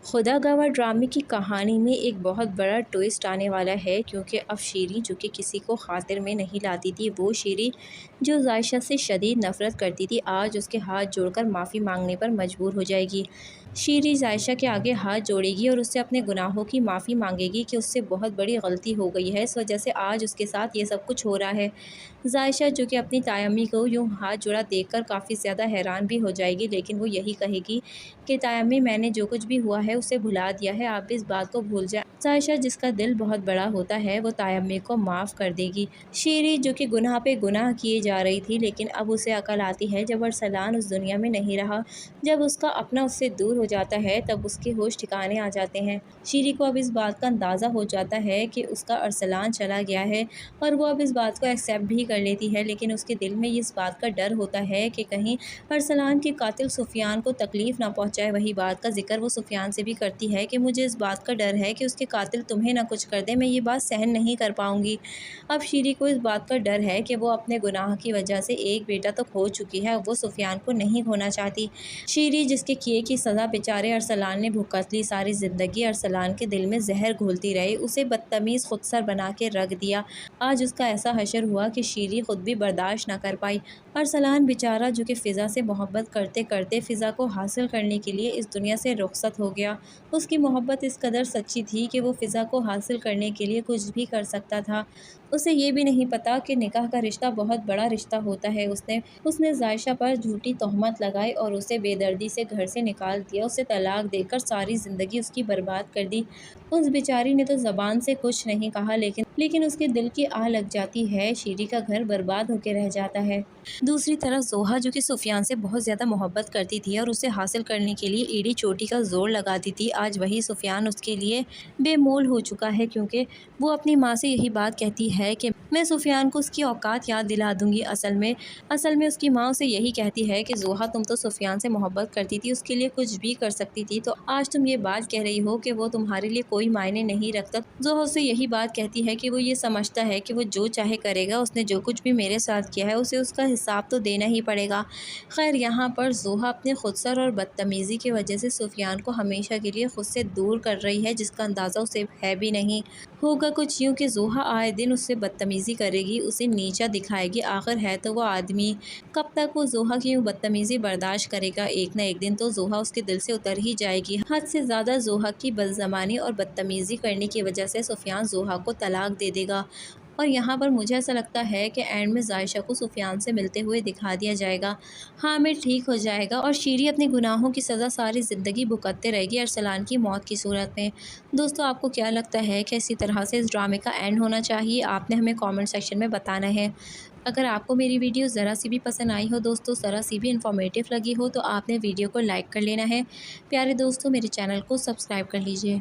खुदा गवाह ड्रामे की कहानी में एक बहुत बड़ा ट्विस्ट आने वाला है, क्योंकि अब शीरी जो कि किसी को खातिर में नहीं लाती थी, वो शीरी जो जायशा से शदीद नफ़रत करती थी, आज उसके हाथ जोड़कर माफ़ी मांगने पर मजबूर हो जाएगी। शीरी जायशा के आगे हाथ जोड़ेगी और उससे अपने गुनाहों की माफ़ी मांगेगी कि उससे बहुत बड़ी गलती हो गई है, इस वजह से आज उसके साथ ये सब कुछ हो रहा है। जायशा जो कि अपनी तायम्मी को यूँ हाथ जोड़ा देखकर काफ़ी ज़्यादा हैरान भी हो जाएगी, लेकिन वो यही कहेगी कि तायम्मी, मैंने जो कुछ भी हुआ है उसे भुला दिया है, आप भी इस बात को भूल जाएं। जायशा जिसका दिल बहुत बड़ा होता है, वो तायम्मी को माफ़ कर देगी। शीरी जो कि गुनाह पे गुनाह किए जा रही थी, लेकिन अब उसे अकल आती है जब अरसलान उस दुनिया में नहीं रहा। जब उसका अपना उससे दूर हो जाता है, तब उसके होश ठिकाने आ जाते हैं। शीरी को अब इस बात का अंदाज़ा हो जाता है कि उसका अरसलान चला गया है, और वो अब इस बात को एक्सेप्ट भी कर लेती है, लेकिन उसके दिल में इस बात का डर होता है कि कहीं अरसलान के कातिल सुफियान को तकलीफ़ ना पहुंचाए। वही बात का जिक्र वो सुफियान से भी करती है कि मुझे इस बात का डर है कि उसके कातिल तुम्हें ना कुछ कर दे, मैं ये बात सहन नहीं कर पाऊंगी। अब शीरी को इस बात का डर है कि वो अपने गुनाह की वजह से एक बेटा तो खो चुकी है, अब वो सुफियान को नहीं खोना चाहती। शीरी जिसके किए की सज़ा बेचारे अरसलान ने भुगत ली, सारी ज़िंदगी अरसलान के दिल में जहर घोलती रही, उसे बदतमीज़ खुदसर बना के रख दिया। आज उसका ऐसा हशर हुआ कि शीरी खुद भी बर्दाश्त ना कर पाई। अरसलान बेचारा जो कि फ़िज़ा से मोहब्बत करते करते फ़िज़ा को हासिल करने के लिए इस दुनिया से रुखसत हो गया। उसकी मोहब्बत इस कदर सच्ची थी कि वो फ़िज़ा को हासिल करने के लिए कुछ भी कर सकता था। उसे ये भी नहीं पता कि निकाह का रिश्ता बहुत बड़ा रिश्ता होता है। उसने उसने जायशा पर झूठी तोहमत लगाई और उसे बेदर्दी से घर से निकाल दिया, उसे तलाक देकर सारी ज़िंदगी उसकी बर्बाद कर दी। उस बेचारी ने तो ज़बान से कुछ नहीं कहा, लेकिन उसके दिल की आह लग जाती है। शीरी का घर बर्बाद होकर रह जाता है। दूसरी तरफ जोहा जो कि सुफियान से बहुत ज़्यादा मोहब्बत करती थी और उसे हासिल करने के लिए एड़ी चोटी का जोर लगाती थी, आज वही सुफियान उसके लिए बेमोल हो चुका है, क्योंकि वो अपनी माँ से यही बात कहती है कि मैं सुफियान को उसकी औकात याद दिला दूंगी। असल में उसकी माँ उसे यही कहती है कि जोहा, तुम तो सुफियान से मोहब्बत करती थी, उसके लिए कुछ भी कर सकती थी, तो आज तुम ये बात कह रही हो कि वो तुम्हारे लिए कोई मायने नहीं रखता। जोहा उसे यही बात कहती है कि वो ये समझता है कि वो जो चाहे करेगा, उसने जो कुछ भी मेरे साथ किया है उसे उसका हिसाब तो देना ही पड़ेगा। खैर, यहाँ पर जोहा अपने खुदसर और बदतमीज़ी की वजह से सुफियान को हमेशा के लिए खुद से दूर कर रही है, जिसका अंदाज़ा उसे है भी नहीं। होगा कुछ यूँ कि जोहा आए दिन उससे बदतमीज़ी करेगी, उसे नीचा दिखाएगी, आखिर है तो वो आदमी। कब तक वो जोहा की यूँ बदतमीज़ी बर्दाश्त करेगा? एक ना एक दिन तो जोहा उसके दिल से उतर ही जाएगी। हद से ज़्यादा जोहा की बदज़बानी और बदतमीज़ी करने की वजह से सुफियान जोहा को तलाक दे देगा। और यहाँ पर मुझे ऐसा लगता है कि एंड में जायशा को सुफियान से मिलते हुए दिखा दिया जाएगा। हामिद ठीक हो जाएगा और शीरी अपने गुनाहों की सज़ा सारी ज़िंदगी भुगतते रहेगी अरसलान की मौत की सूरत में। दोस्तों, आपको क्या लगता है कि इसी तरह से इस ड्रामे का एंड होना चाहिए? आपने हमें कमेंट सेक्शन में बताना है। अगर आपको मेरी वीडियो ज़रा सी भी पसंद आई हो दोस्तों, ज़रा सी भी इन्फॉर्मेटिव लगी हो, तो आपने वीडियो को लाइक कर लेना है। प्यारे दोस्तों, मेरे चैनल को सब्सक्राइब कर लीजिए।